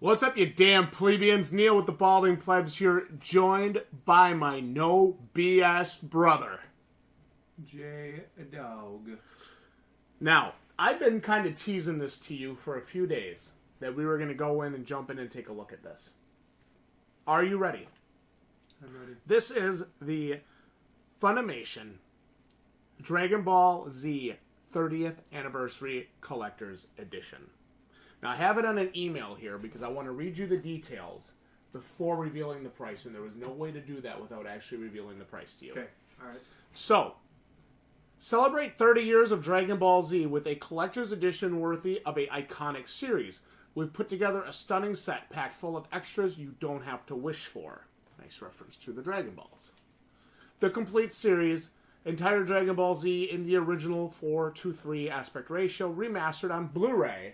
What's up, you damn plebeians? Neil with the Balding Plebs here, joined by my no BS brother, Jdog. Now, I've been kind of teasing this to you for a few days, that we were going to go in and jump in and take a look at this. Are you ready? I'm ready. This is the Funimation Dragon Ball Z 30th Anniversary Collector's Edition. Now, I have it on an email here because I want to read you the details before revealing the price, and there was no way to do that without actually revealing the price to you. Okay, alright. So, celebrate 30 years of Dragon Ball Z with a collector's edition worthy of an iconic series. We've put together a stunning set packed full of extras you don't have to wish for. Nice reference to the Dragon Balls. The complete series, entire Dragon Ball Z in the original 4:3 aspect ratio, remastered on Blu-ray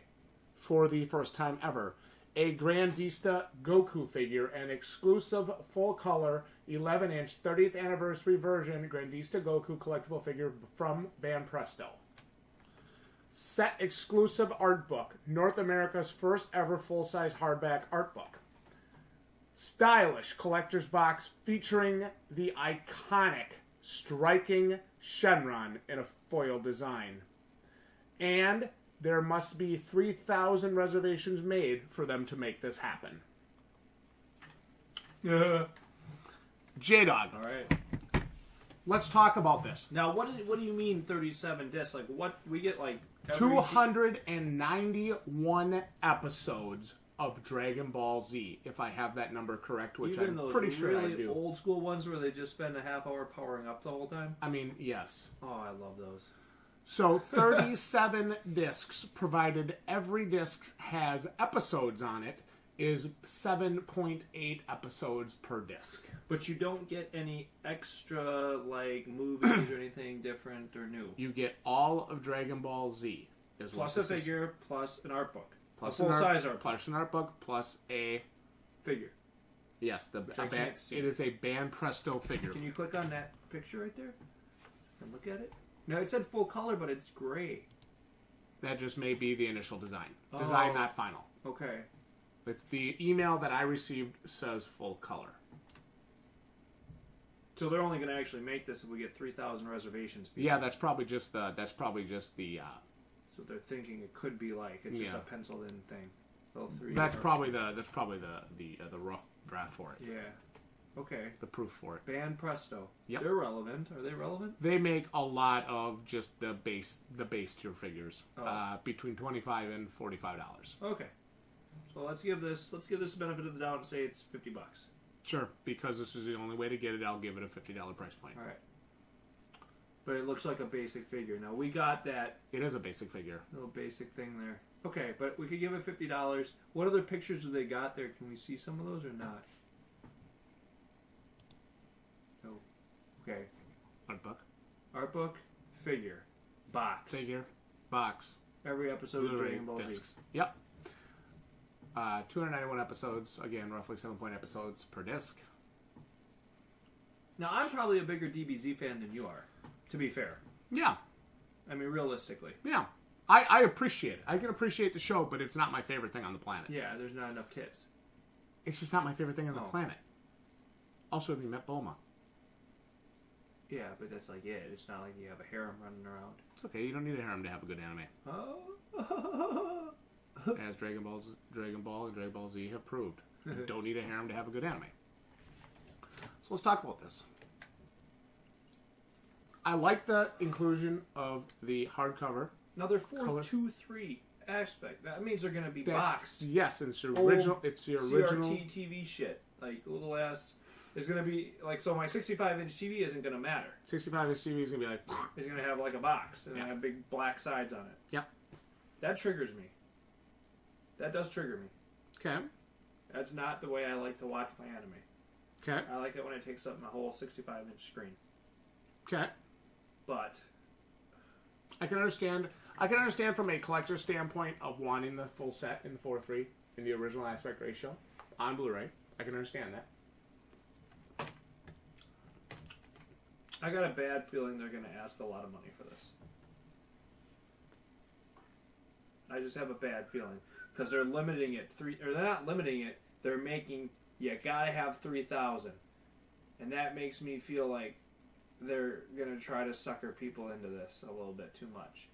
for the first time ever. A Grandista Goku figure, an exclusive full-color 11-inch 30th anniversary version Grandista Goku collectible figure from Ban Presto. Set exclusive art book, North America's first ever full-size hardback art book. Stylish collector's box featuring the iconic striking Shenron in a foil design. And there must be 3,000 reservations made for them to make this happen. Jdog. All right. Let's talk about this. Now, what do you mean 37 discs? Like, what we get? Like 291 episodes of Dragon Ball Z, if I have that number correct, which even I'm pretty sure I do. Really old school ones where they just spend a half hour powering up the whole time. I mean, yes. Oh, I love those. So 37 discs, provided every disc has episodes on it, is 7.8 episodes per disc. But you don't get any extra, like, movies or anything different or new. You get all of Dragon Ball Z. Plus a figure, plus an art book. Plus a full-size art book. Plus an art book, plus a figure. Yes, it is a Ban Presto figure. Can you click on that picture right there and look at it? No, it said full color, but it's gray. That just may be the initial design. Design, not final. Okay. It's the email that I received says full color. So they're only going to actually make this if we get 3,000 reservations. Yeah, that's probably just the. So they're thinking it could be like it's just a penciled in thing. That's probably the rough draft for it. Yeah. Okay. The proof for it. Ban Presto. Yep. They're relevant. Are they relevant? They make a lot of just the base tier figures, between $25 and $45. Okay. So let's give this the benefit of the doubt and say it's $50. Sure, because this is the only way to get it. I'll give it a $50 price point. All right. But it looks like a basic figure. Now we got that. It is a basic figure. Little basic thing there. Okay, but we could give it $50. What other pictures do they got there? Can we see some of those or not? No. Okay. Art book. Art book, figure, box. Figure, box. Every episode of Dragon Ball Z. Yep. 291 episodes. Again, roughly 7 episodes per disc. Now, I'm probably a bigger DBZ fan than you are, to be fair. Yeah. I mean, realistically. Yeah. I appreciate it. I can appreciate the show, but it's not my favorite thing on the planet. Yeah, there's not enough kids. It's just not my favorite thing on the planet. Also, have you met Bulma? Yeah, but that's like it. It's not like you have a harem running around. It's okay. You don't need a harem to have a good anime. Oh. As Dragon Ball and Dragon Ball Z have proved. You don't need a harem to have a good anime. So let's talk about this. I like the inclusion of the hardcover. Now they're 4:2:3 aspect. That means they're going to be boxed. Yes, and it's the original. It's the original CRT TV shit. Like little ass. There's going to be like so. My 65-inch TV isn't going to matter. 65-inch TV is going to be like. It's going to have like a box and have big black sides on it. Yep. That triggers me. That does trigger me. Okay. That's not the way I like to watch my anime. Okay. I like it when it takes up my whole 65-inch screen. Okay. But I can understand from a collector's standpoint of wanting the full set in the 4:3 in the original aspect ratio on Blu-ray. I can understand that. I got a bad feeling they're going to ask a lot of money for this. I just have a bad feeling because they're limiting it or they're not limiting it. They're making you gotta have 3,000, and that makes me feel like they're gonna try to sucker people into this a little bit too much.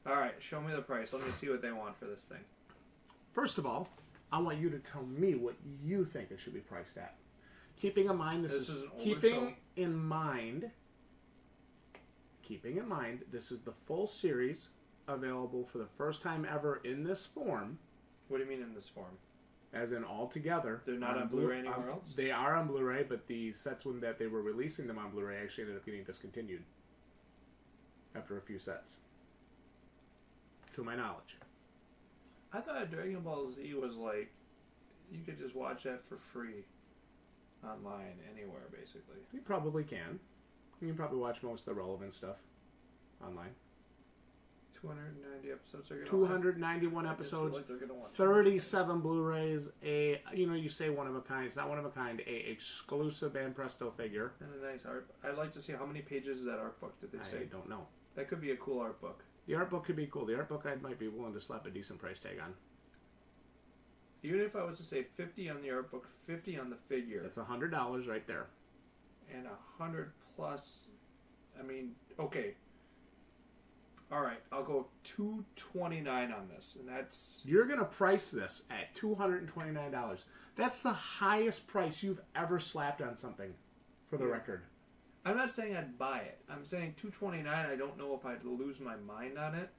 All right, show me the price. Let me see what they want for this thing. First of all, I want you to tell me what you think it should be priced at. Keeping in mind, this is an older keeping show. in mind, this is the full series available for the first time ever in this form. What do you mean in this form? As in all together. They're not on Blu-ray anywhere else? They are on Blu-ray, but the sets when that they were releasing them on Blu-ray actually ended up getting discontinued after a few sets. To my knowledge. I thought Dragon Ball Z was like, you could just watch that for free online anywhere, basically. You probably can. You can probably watch most of the relevant stuff online. 290 episodes. 291 episodes, like 37 Blu-rays, you say one of a kind. It's not one of a kind. A exclusive Van Presto figure. And a nice art. I'd like to see how many pages is that art book, did they say? I don't know. That could be a cool art book. The art book could be cool. The art book I might be willing to slap a decent price tag on. Even if I was to say 50 on the art book, 50 on the figure. That's $100 right there. And 100 plus. I mean, okay. All right, I'll go $229 on this, and that's... You're going to price this at $229. That's the highest price you've ever slapped on something, for the record. I'm not saying I'd buy it. I'm saying $229. I don't know if I'd lose my mind on it.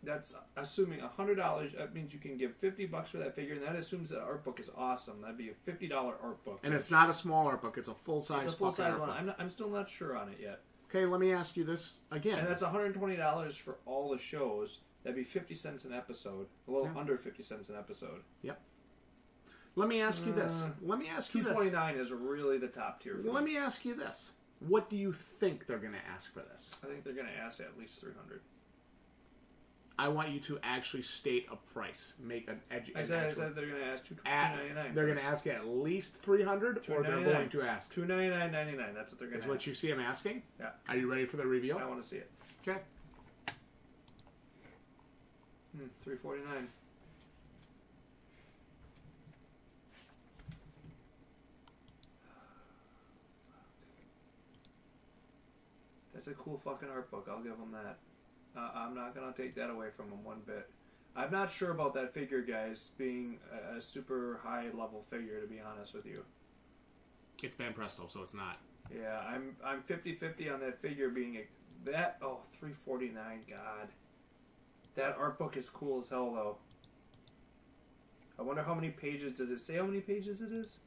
That's assuming $100. That means you can give $50 for that figure, and that assumes that art book is awesome. That'd be a $50 art book. And it's not a small art book. It's a full-size It's a full-size one. book. I'm still not sure on it yet. Okay, let me ask you this again. And that's $120 for all the shows. That'd be 50 cents an episode. A little under 50 cents an episode. Yep. Let me ask you this. $229 is really the top tier. Let me ask you this. What do you think they're going to ask for this? I think they're going to ask at least $300. I want you to actually state a price. Make an I said they're going to ask $299. They're going to ask at least $300, or they're going to ask $299.99. That's what they're going to ask. Is what you see them asking? Yeah. Are you ready for the reveal? I want to see it. Okay. $349. That's a cool fucking art book. I'll give them that. I'm not going to take that away from them one bit. I'm not sure about that figure, guys, being a super high-level figure, to be honest with you. It's Van Presto, so it's not. Yeah, I'm 50-50 on that figure being $349, God. That art book is cool as hell, though. I wonder how many pages. Does it say how many pages it is?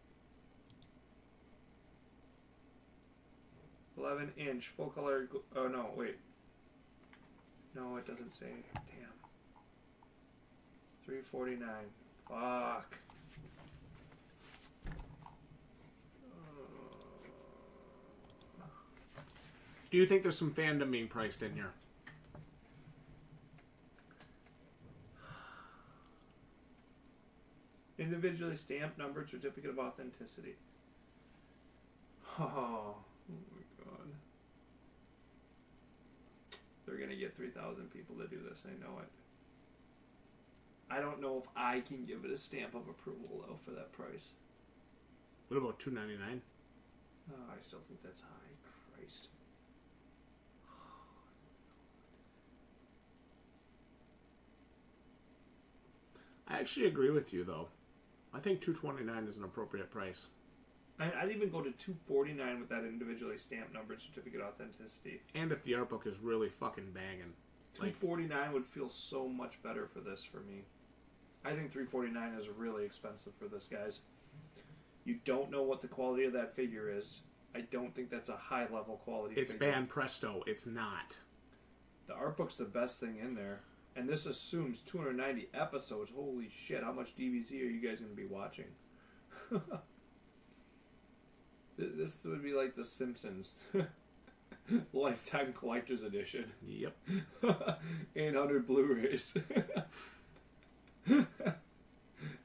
11-inch, full color. Oh, no, wait. No, it doesn't say. Damn. $349. Fuck. Do you think there's some fandom being priced in here? Individually stamped, numbered certificate of authenticity. Oh my god. They're going to get 3,000 people to do this, I know it. I don't know if I can give it a stamp of approval, though, for that price. What about $299? Oh, I still think that's high. Christ. I actually agree with you, though. I think $229 is an appropriate price. I'd even go to $249 with that individually stamped numbered certificate of authenticity. And if the art book is really fucking banging. $249 would feel so much better for this for me. I think $349 is really expensive for this, guys. You don't know what the quality of that figure is. I don't think that's a high-level quality It's figure. Van Presto. It's not. The art book's the best thing in there. And this assumes 290 episodes. Holy shit, how much DBZ are you guys going to be watching? This would be like The Simpsons. Lifetime Collector's Edition. Yep. 800 Blu-rays.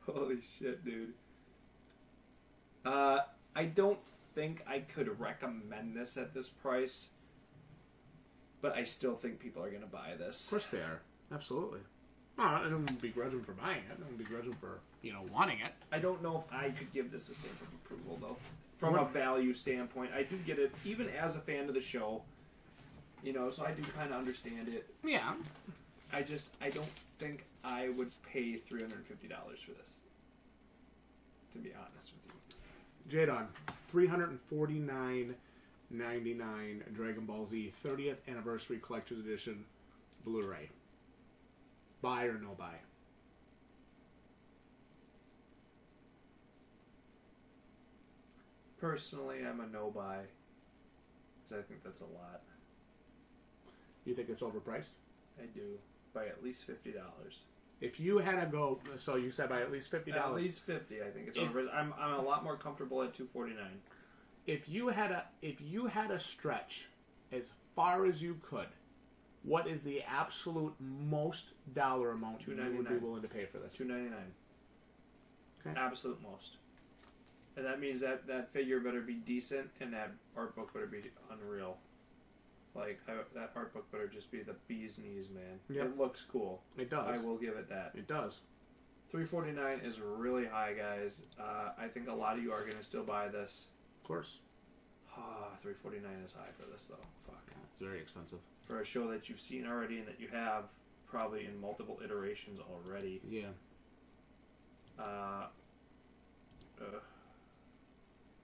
Holy shit, dude. I don't think I could recommend this at this price, but I still think people are going to buy this. Of course they are. Absolutely. No, I don't begrudge him for buying it. I don't begrudge him for, wanting it. I don't know if I could give this a stamp of approval, though. From a value standpoint, I do get it, even as a fan of the show, so I do kind of understand it. Yeah. I don't think I would pay $350 for this, to be honest with you. Jdog, $349.99 Dragon Ball Z 30th Anniversary Collector's Edition Blu-ray. Buy or no buy? Personally, I'm a no buy, because I think that's a lot. You think it's overpriced? I do, by at least $50. If you had to go, so you said by at least $50. At least $50, I think it's overpriced. I'm a lot more comfortable at $249. If you had a stretch as far as you could, what is the absolute most dollar amount you would be willing to pay for this? $299. Okay. Absolute most. And that means that figure better be decent, and that art book better be unreal. That art book better just be the bee's knees, man. Yep. It looks cool. It does. I will give it that. It does. $349 is really high, guys. I think a lot of you are going to still buy this. Of course. $349 is high for this, though. Fuck. Yeah, it's very expensive. For a show that you've seen already and that you have probably in multiple iterations already. Yeah.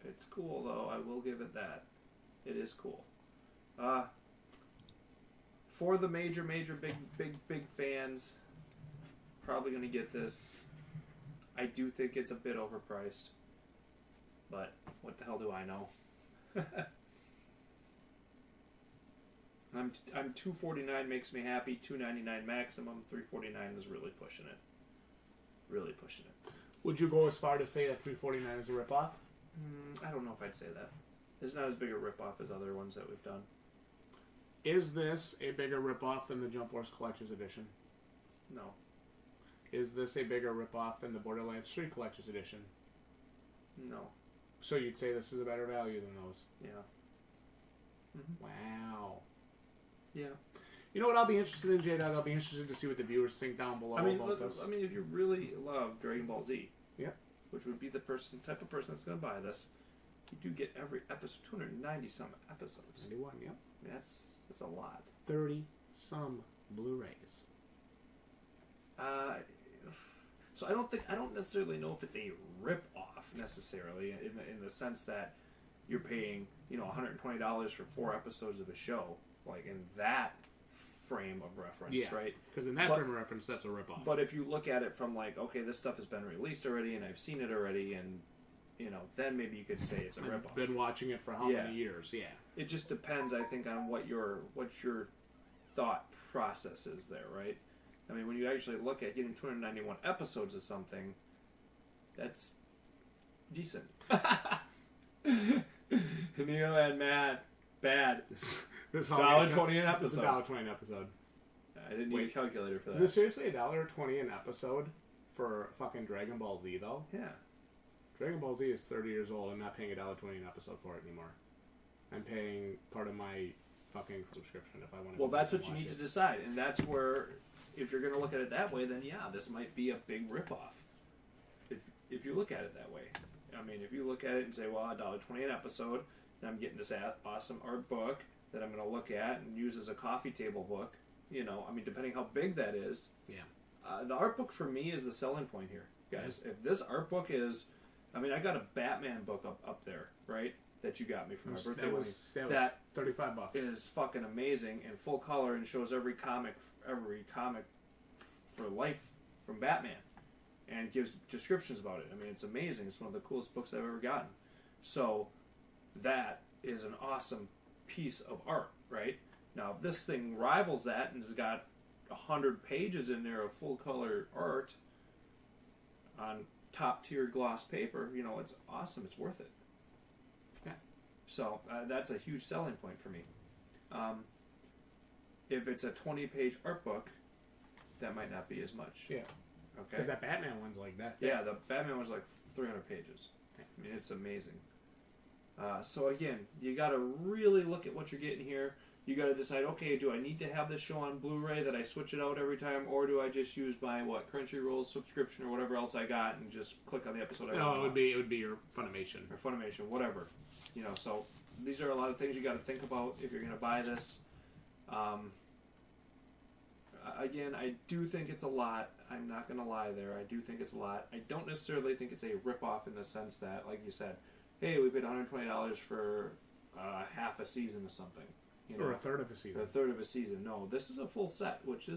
It's cool, though. I will give it that. It is cool. For the major, big fans, probably going to get this. I do think it's a bit overpriced, but what the hell do I know? I'm $249 makes me happy. $299 maximum. $349 is really pushing it. Really pushing it. Would you go as far to say that $349 is a ripoff? I don't know if I'd say that. It's not as big a ripoff as other ones that we've done. Is this a bigger ripoff than the Jump Force Collector's Edition? No. Is this a bigger ripoff than the Borderlands 3 Collector's Edition? No. So you'd say this is a better value than those? Yeah. Mm-hmm. Wow. Yeah. You know what I'll be interested in, Jdog? I'll be interested to see what the viewers think down below about this. I mean, if you really love Dragon Ball Z, yep, which would be the type of person that's going to buy this, you do get every episode, 290 some episodes. 91, yep. I mean, that's a lot. 30 some Blu-rays. So I don't necessarily know if it's a rip-off necessarily in the sense that you're paying $120 for 4 episodes of a show, like in that frame of reference, right? Because in that frame of reference, that's a rip-off. But if you look at it from like, okay, this stuff has been released already, and I've seen it already, and then maybe you could say it's a rip-off. Been watching it for how many years? Yeah. It just depends, I think, on what your thought process is there, right? I mean, when you actually look at getting 291 episodes of something, that's decent. Neil and Matt, bad. This $1.20 an episode. This is $1.20 an episode. I didn't need a calculator for that. Is this seriously $1.20 an episode for fucking Dragon Ball Z, though? Yeah. Dragon Ball Z is 30 years old. I'm not paying $1.20 an episode for it anymore. I'm paying part of my fucking subscription if I want to. Well, that's what you need to decide, and that's where, if you're going to look at it that way, then yeah, this might be a big ripoff. If you look at it that way, I mean, if you look at it and say, well, $1.20 an episode, and I'm getting this awesome art book that I'm going to look at and use as a coffee table book. I mean, depending how big that is. Yeah. The art book for me is the selling point here, guys. Yeah. If this art book is, I mean, I got a Batman book up there, right? That you got me for my birthday. That was $35. Is fucking amazing in full color and shows every comic for life from Batman, and gives descriptions about it. I mean, it's amazing. It's one of the coolest books I've ever gotten. So that is an awesome piece of art, right? Now, if this thing rivals that and has got 100 pages in there of full color art on top tier gloss paper, it's awesome. It's worth it. Yeah. So that's a huge selling point for me. If it's a 20-page art book, that might not be as much. Yeah. Okay. Because that Batman one's like that. Yeah, the Batman one's like 300 pages. I mean, it's amazing. So again, you got to really look at what you're getting here. you got to decide, okay, do I need to have this show on Blu-ray that I switch it out every time, or do I just use my Crunchyroll subscription or whatever else I got and just click on the episode I want? No, it would be your Funimation or Funimation, whatever. So these are a lot of things you got to think about if you're going to buy this. Again, I do think it's a lot. I'm not going to lie there. I do think it's a lot. I don't necessarily think it's a ripoff in the sense that, like you said, hey, we paid $120 for half a season or something. Or a third of a season. Or a third of a season. No, this is a full set, which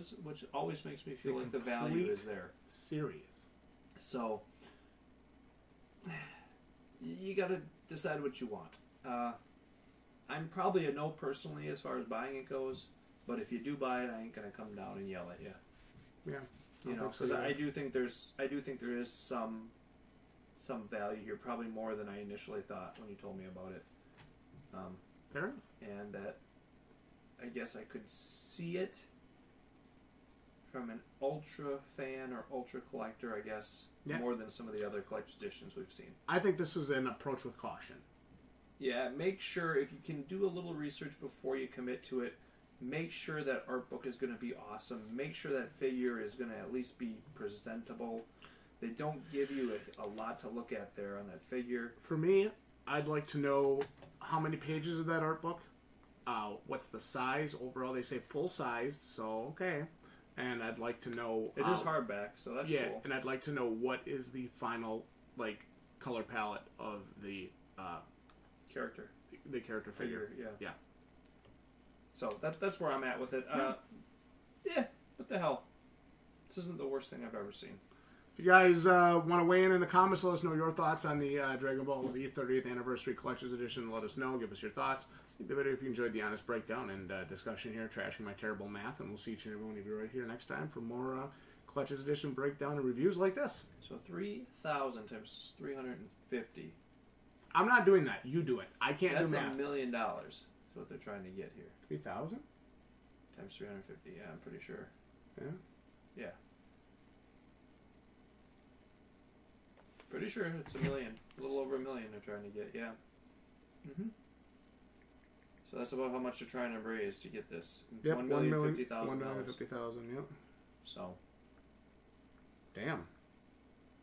always makes me feel like the value is there. Series. So, you got to decide what you want. I'm probably a no personally as far as buying it goes. But if you do buy it, I ain't gonna come down and yell at you. Yeah, because I do think there is some value here, probably more than I initially thought when you told me about it. Fair enough. And that I guess I could see it from an ultra fan or ultra collector, I guess, more than some of the other collector's editions we've seen. I think this is an approach with caution. Yeah, make sure if you can do a little research before you commit to it. Make sure that art book is going to be awesome. Make sure that figure is going to at least be presentable. They don't give you a lot to look at there on that figure. For me, I'd like to know how many pages of that art book. What's the size overall? They say full sized, so okay. And I'd like to know. It is hardback, so that's cool. And I'd like to know what is the final color palette of the character. The character figure. Yeah. So that's where I'm at with it. Yeah, what the hell? This isn't the worst thing I've ever seen. If you guys want to weigh in the comments, let us know your thoughts on the Dragon Ball Z 30th Anniversary Collector's Edition. Let us know. Give us your thoughts. Like the video if you enjoyed the honest breakdown and discussion here, trashing my terrible math. And we'll see each and every one of you right here next time for more Collector's Edition breakdown and reviews like this. So 3,000 times 350. I'm not doing that. You do it. I can't do math. That's $1 million. That's what they're trying to get here. 3,000? Times 350, yeah, I'm pretty sure. Yeah? Yeah. Pretty sure it's $1 million. A little over $1 million they're trying to get, yeah. Mm-hmm. So that's about how much they're trying to raise to get this. Yep, $1,050,000. $1,050,000, yep. So. Damn.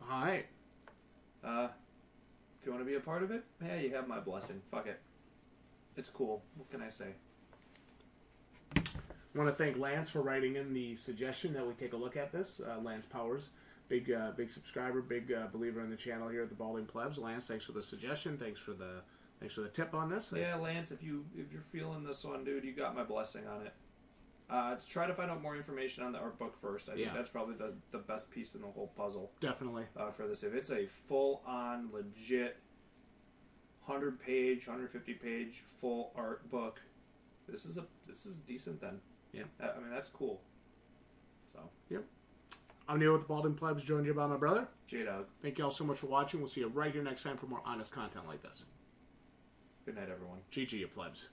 Alright. If you want to be a part of it, yeah, you have my blessing. Fuck it. It's cool. What can I say? I want to thank Lance for writing in the suggestion that we take a look at this. Lance Powers, big subscriber, big believer in the channel here at the Balding Plebs. Lance, thanks for the suggestion. Thanks for the tip on this. Yeah, Lance, if you're feeling this one, dude, you got my blessing on it. Try to find out more information on the art book first. I think that's probably the best piece in the whole puzzle. Definitely. For this, if it's a full-on, legit 100-page, 150-page full art book, this is decent then. Yeah. I mean, that's cool. So. Yep. I'm Neil with the Balding Plebs, joined you by my brother, Jdog. Thank you all so much for watching. We'll see you right here next time for more honest content like this. Good night, everyone. GG, you plebs.